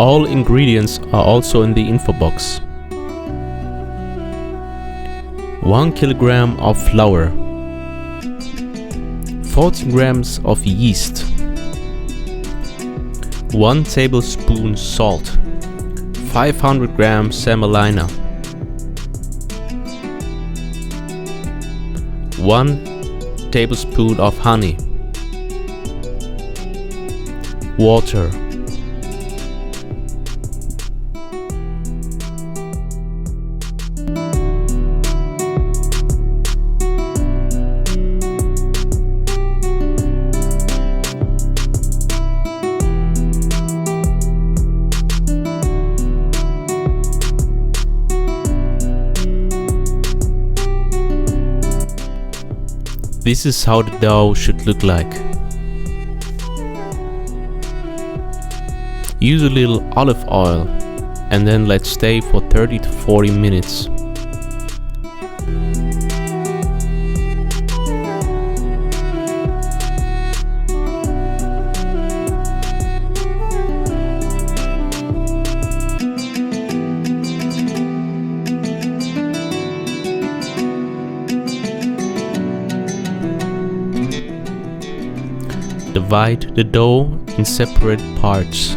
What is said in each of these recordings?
All ingredients are also in the info box. 1 kilogram of flour, 40 grams of yeast, 1 tablespoon salt, 500 grams semolina, 1 tablespoon of honey, water, This is how the dough should look like. Use a little olive oil and then let stay for 30 to 40 minutes. Divide the dough in separate parts.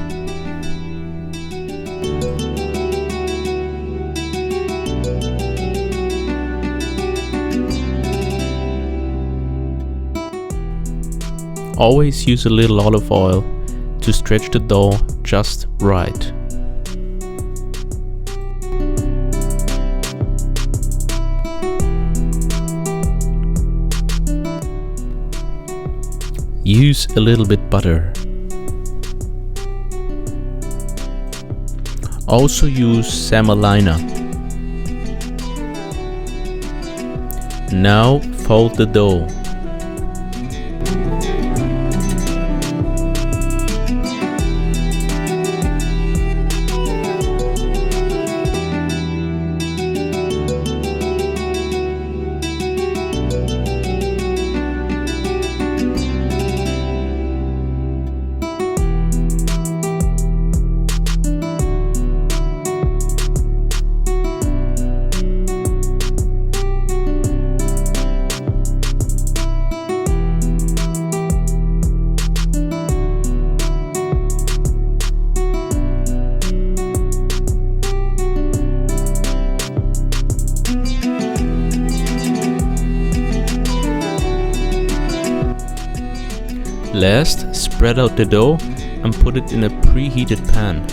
Always use a little olive oil to stretch the dough just right. Use a little bit butter. Also use semolina. Now fold the dough. Last, spread out the dough and put it in a preheated pan.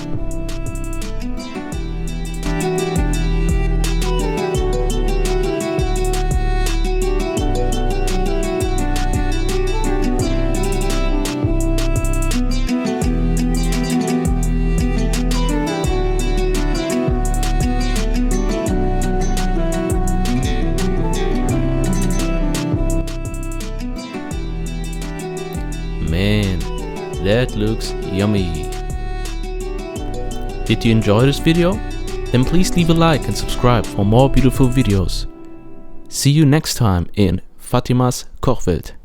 Man, that looks yummy. Did you enjoy this video? Then please leave a like and subscribe for more beautiful videos. See you next time in Fatima's Kochwelt.